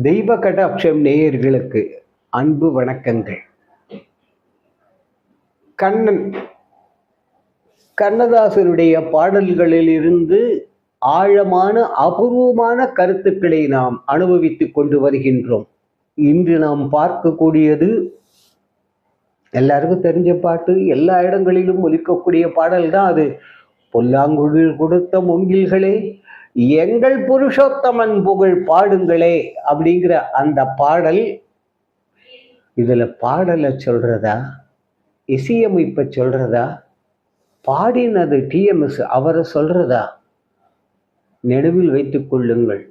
தெய்வ கடாட்சம் நேயர்களுக்கு அன்பு வணக்கங்கள். கண்ணன் கண்ணதாசனுடைய பாடல்களில் இருந்து ஆழமான அபூர்வமான கருத்துக்களை நாம் அனுபவித்துக் கொண்டு வருகின்றோம். இன்று நாம் பார்க்கக்கூடியது எல்லாருக்கும் தெரிஞ்ச பாட்டு, எல்லா இடங்களிலும் ஒலிக்கக்கூடிய பாடல் தான் அது. புல்லாங்குழல் கொடுத்த மூங்கில்களே எங்கள் புருஷோத்தமன் புகழ் பாடுங்களே அப்படிங்கிற அந்த பாடல். இதுல பாடலை சொல்றதா, இசையமைப்பை சொல்றதா, பாடினது டிஎம்எஸ் அவரை சொல்றதா? நினைவில் வைத்துக் கொள்ளுங்கள்.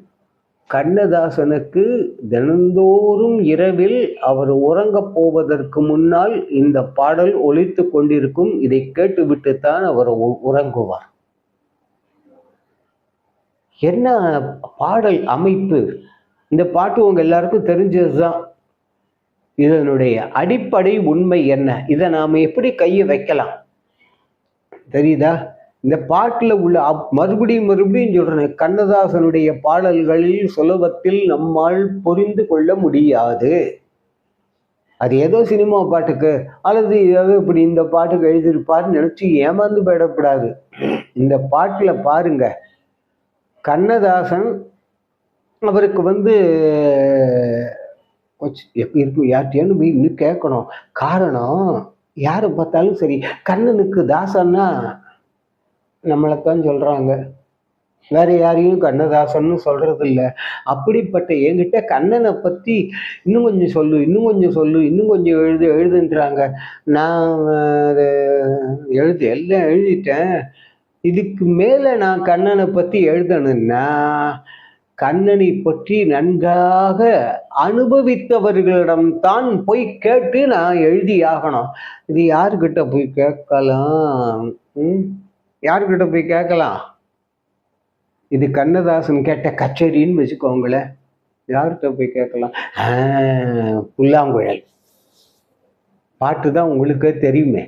கண்ணதாசனுக்கு தினந்தோறும் இரவில் அவர் உறங்கப் போவதற்கு முன்னால் இந்த பாடல் ஒலித்து கொண்டிருக்கும். இதை கேட்டுவிட்டுத்தான் அவர் உறங்குவார். என்ன பாடல் அமைப்பு! இந்த பாட்டு உங்க எல்லாருக்கும் தெரிஞ்சதுதான். இதனுடைய அடிப்படை உண்மை என்ன? இதை நாம எப்படி கையை வைக்கலாம் தெரியுதா? இந்த பாட்டுல உள்ள மறுபடியும் சொல்றேன், கண்ணதாசனுடைய பாடல்களில் சுலபத்தில் நம்மால் புரிந்து கொள்ள முடியாது. அது ஏதோ சினிமா பாட்டுக்கு அல்லது ஏதோ இப்படி இந்த பாட்டுக்கு எழுதியிருப்பாருன்னு நினைச்சு ஏமாந்து போயிடக்கூடாது. இந்த பாட்டுல பாருங்க, கண்ணதாசன் அவருக்கு இருக்கும் யார்கிட்டயானு போய் இன்னும் கேட்கணும். காரணம், யாரை பார்த்தாலும் சரி கண்ணனுக்கு தாசன்னா நம்மளைத்தான் சொல்றாங்க, வேற யாரையும் கண்ணதாசன்னு சொல்றது இல்லை. அப்படிப்பட்ட என்கிட்ட கண்ணனை பத்தி இன்னும் கொஞ்சம் சொல்லு, இன்னும் கொஞ்சம் சொல்லு, இன்னும் கொஞ்சம் எழுதுன்றாங்க. நான் எல்லாம் எழுதிட்டேன். இதுக்கு மேல நான் கண்ணனை பத்தி எழுதணும்னா கண்ணனை பற்றி நன்றாக அனுபவித்தவர்களிடம் தான் போய் கேட்டு நான் எழுதி ஆகணும். இது யாருக்கிட்ட போய் கேட்கலாம்? யாருக்கிட்ட போய் கேட்கலாம்? இது கண்ணதாசன் கேட்ட கச்சேரின்னு வச்சுக்கோங்களேன். யார்கிட்ட போய் கேட்கலாம்? புல்லாங்குழல் பாட்டு தான் உங்களுக்கே தெரியுமே.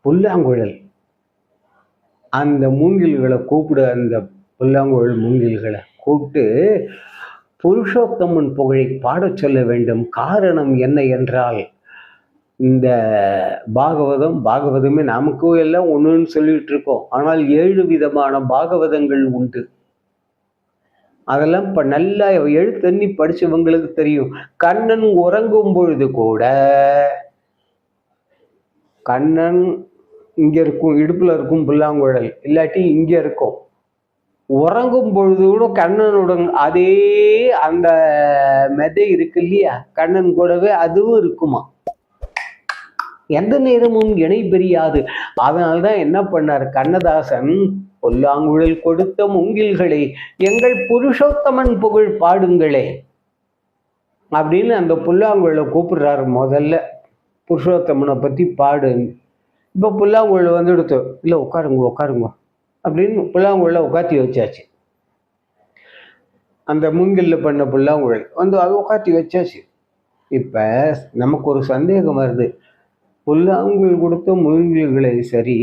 புல்லாங்குழல் அந்த மூங்கில்களை கூப்பிடு, அந்த புல்லாங்குழல் மூங்கில்களை கூப்பிட்டு புருஷோத்தமன் புகழை பாடச் சொல்ல வேண்டும். காரணம் என்ன என்றால், இந்த பாகவதமே நமக்கு எல்லாம் ஒண்ணுன்னு சொல்லிட்டு இருக்கோம். ஆனால் 7 விதமான பாகவதங்கள் உண்டு. அதெல்லாம் இப்ப நல்லா எழுத்தண்ணி படிச்சவங்களுக்கு தெரியும். கண்ணன் உறங்கும் பொழுது கூட கண்ணன் இங்க இருக்கும், இடுப்புல இருக்கும் புல்லாங்குழல், இல்லாட்டி இங்க இருக்கும். உறங்கும் பொழுது கூட கண்ணனுடன் அதே அந்த மெதை இருக்கு இல்லையா, கண்ணன் கூடவே அதுவும் இருக்குமா. எந்த நேரமும் இணை பெரியாது. அதனால்தான் என்ன பண்ணார் கண்ணதாசன், புல்லாங்குழல் கொடுத்த மூங்கில்களே எங்கள் புருஷோத்தமன் புகழ் பாடுங்களே அப்படின்னு அந்த புல்லாங்குழலை கூப்பிடுறாரு. முதல்ல புருஷோத்தமனை பத்தி பாடு. இப்போ புல்லாங்குழல் எடுத்து, இல்லை உட்காருங்க அப்படின்னு புல்லாங்குழல உட்காத்தி வச்சாச்சு. அந்த மூங்கில்ல பண்ண புல்லாங்குழல் அது உட்காத்தி வச்சாச்சு. இப்ப நமக்கு ஒரு சந்தேகம் வருது, புல்லாங்குழல் கொடுத்த மூங்கில்களை சரி,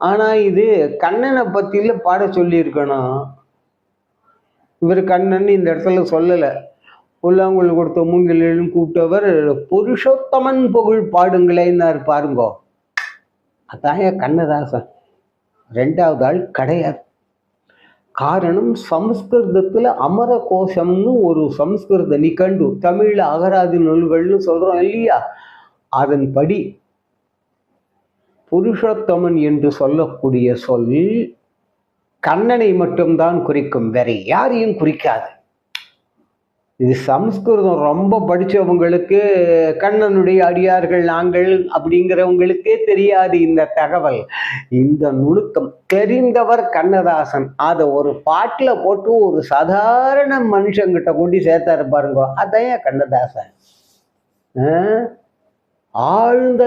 ஆனா இது கண்ணனை பத்தியில பாட சொல்லி இருக்கணும். இவர் கண்ணன் இந்த இடத்துல சொல்லல. புல்லாங்குழல் கொடுத்த மூங்கில்களும் கூப்பிட்டவர் புருஷோத்தமன் புகழ் பாடுங்களேன்னாரு. பாருங்கோ, அதான் கண்ணதாசன். 2வது ஆள் கிடையாது. காரணம், சமஸ்கிருதத்துல அமர கோஷம்னு ஒரு சமஸ்கிருத நிகண்டு, தமிழ்ல அகராதி நூல்கள்னு சொல்றோம் இல்லையா, அதன்படி புருஷோத்தமன் என்று சொல்லக்கூடிய சொல் கண்ணனை மட்டும்தான் குறிக்கும், வேற யாரையும் குறிக்காது. இது சமஸ்கிருதம் ரொம்ப படிச்சவங்களுக்கு, கண்ணனுடைய அடியார்கள் நாங்கள் அப்படிங்கிறவங்களுக்கே தெரியாது இந்த தகவல். இந்த நுணுக்கம் தெரிந்தவர் கண்ணதாசன். அதை ஒரு பாட்டுல போட்டு ஒரு சாதாரண மனுஷங்கிட்ட கொண்டு சேர்த்தாரு பாருங்க, அதையா கண்ணதாசன். ஆழ்ந்த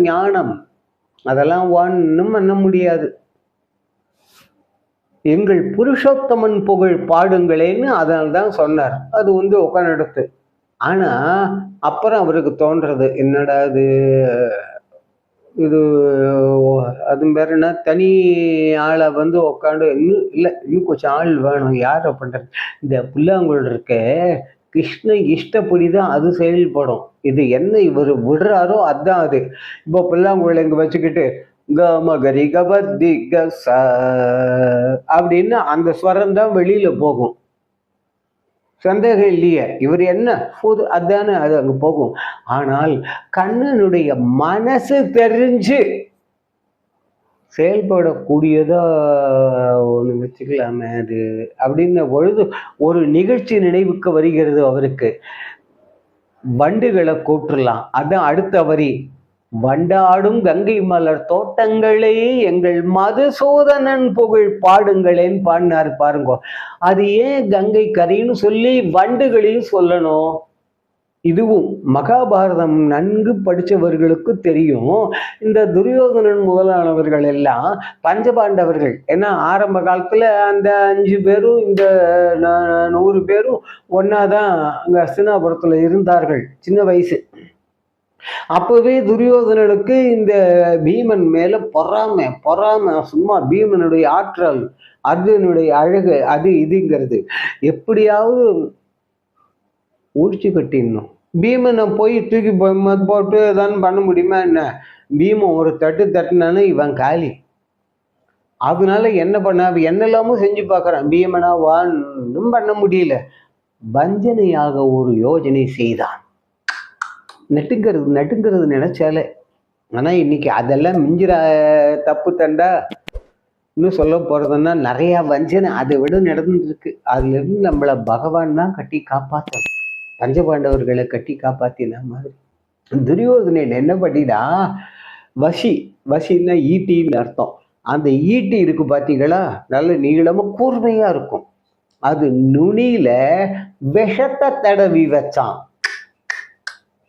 ஞானம் அதெல்லாம் ஒன்றும் பண்ண முடியாது. எங்கள் புருஷோத்தமன் புகழ் பாடுங்களேன்னு அதனால்தான் சொன்னார். அது உட்காந்து. ஆனா அப்புறம் அவருக்கு தோன்றது, என்னடா இது அது பேர் என்ன, தனி ஆளை வந்து உட்காந்து இன்னும் இல்லை, இன்னும் கொஞ்சம் ஆள் வேணும், யாரை பண்றது, இந்த புல்லாங்குழல் இருக்க கிருஷ்ண இஷ்டப்படி தான் அது செயல்படும். இது என்ன இவர் விடுறாரோ அதுதான் அது. இப்போ புல்லாங்குழல் இங்க வச்சுக்கிட்டு கமகரி கபதி கச அப்படின்னு அந்த ஸ்வரம் தான் வெளியில போகும். சந்தேகம் இல்லையே, இவர் என்ன போது அதானே அது அங்க போகும். ஆனால் கண்ணனுடைய மனசு தெரிஞ்சு செயல்படக்கூடியதா ஒண்ணு வச்சுக்கலாமே அது அப்படின்னு பொழுது ஒரு நிகழ்ச்சி நினைவுக்கு வருகிறது அவருக்கு. வண்டுகளை கூப்பிட்டுலாம், அதான் அடுத்த வரி. வண்டாடும் கங்கை மலர் தோட்டங்களே எங்கள் மதுசூதனன் புகழ் பாடுங்களேன்னு பாடினாரு பாருங்க. அது ஏன் கங்கை கரைன்னு சொல்லி வண்டுகளையும் சொல்லணும்? இதுவும் மகாபாரதம் நன்கு படித்தவர்களுக்கு தெரியும். இந்த துரியோதனன் முதலானவர்கள் எல்லாம் பஞ்சபாண்டவர்கள். ஏன்னா ஆரம்ப காலத்துல அந்த 5 பேரும் இந்த 100 பேரும் ஒன்னாதான் அங்க அஸ்தினாபுரத்துல இருந்தார்கள், சின்ன வயசு. அப்பவே துரியோதனனுக்கு இந்த பீமன் மேல பொறாம சும்மா பீமனுடைய ஆற்றல், அர்ஜுனுடைய அழகு, அது இதுங்கிறது எப்படியாவது ஊழ்ச்சி கட்டிடணும். பீமனை போய் தூக்கி போட்டு தான் பண்ண முடியுமா என்ன? பீமன் ஒரு தட்டுனாலும் இவன் காலி. அதனால என்ன பண்ண, என்னெல்லாமும் செஞ்சு பார்க்கறான். பீமனா ஒன்றும் பண்ண முடியல. வஞ்சனையாக ஒரு யோஜனை செய்தான். நட்டுங்கிறது நினைச்சாலே. ஆனா இன்னைக்கு அதெல்லாம் மிஞ்சிற தப்பு தண்டா இன்னும் சொல்ல போறதுன்னா நிறைய வஞ்சனை அதை விட நடந்துருக்கு. அதுல இருந்து நம்மள பகவான் தான் கட்டி காப்பாற்றணும். பஞ்சபாண்டவர்களை கட்டி காப்பாத்தின மாதிரி துரியோதனன் என்ன பண்ணிடா, வசின்னா ஈட்டின்னு அர்த்தம். அந்த ஈட்டி இருக்கு பாத்தீங்களா, நல்ல நீளமா கூர்மையா இருக்கும். அது நுனியில விஷத்தை தடவி வச்சான்.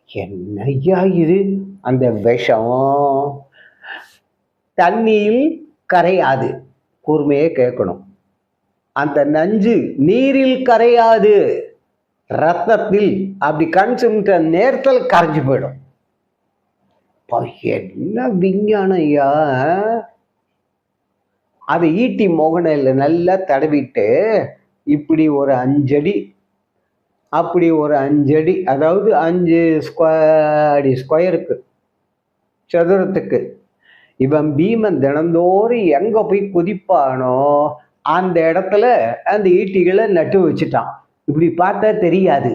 என்னையா இது? அந்த விஷம் தண்ணியில் கரையாது, கூர்மையே கேட்கணும். அந்த நஞ்சு நீரில் கரையாது, ரத்தத்தில் அப்படி கண் சுமிட்ட நேரத்தில் கரைஞ்சு போயிடும். என்ன விஞ்ஞானம் ஐயா! அதை ஈட்டி மோகனையில் நல்லா தடவிட்டு இப்படி ஒரு 5 அடி, அப்படி ஒரு 5 அடி, அதாவது 5 ஸ்கொயருக்கு, சதுரத்துக்கு. இவன் பீமன் தினந்தோறும் எங்க போய் குதிப்பானோ அந்த இடத்துல அந்த ஈட்டிகளை நட்டு வச்சுட்டான். இப்படி பார்த்தா தெரியாது.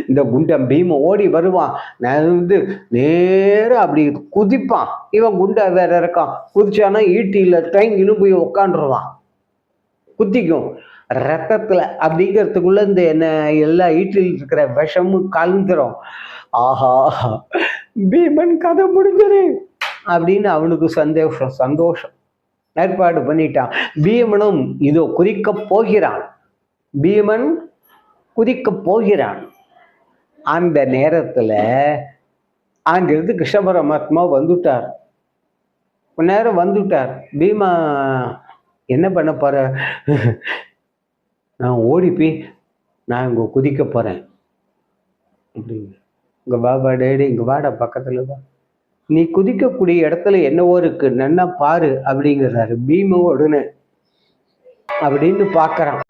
இந்த குண்டம் பீமன் ஓடி வருவான், நான் வந்து நேரம் அப்படி குதிப்பான். இவன் குண்டா வேற இருக்கான், குதிச்சானா ஈட்டியில டேங்கின்னு போய் உக்காண்டுருவான், குத்திக்கும் ரத்தத்துல. அப்படிங்கிறதுக்குள்ள இந்த என்ன எல்லா ஈட்டில் இருக்கிற விஷமும் கலந்துரும். ஆஹா, பீமன் கதை முடிஞ்சது அப்படின்னு அவனுக்கு சந்தோஷம் ஏற்பாடு பண்ணிட்டான். பீமனும் இதோ பீமன் குதிக்க போகிறான். அந்த நேரத்துல அங்கிருந்து கிருஷ்ண பரமாத்மா வந்துட்டார். நேரம் வந்துட்டார். பீமா என்ன பண்ண போற? நான் ஓடி போய் நான் இங்க குதிக்க போறேன் அப்படின்னு. இங்க பாபா டேடி, இங்க வாடா, பக்கத்துல வா, நீ குதிக்கக்கூடிய இடத்துல என்னவோ இருக்கு, நன்னா பாரு அப்படிங்கிறாரு. பீம உடனே அப்படின்னு பாக்குறான்.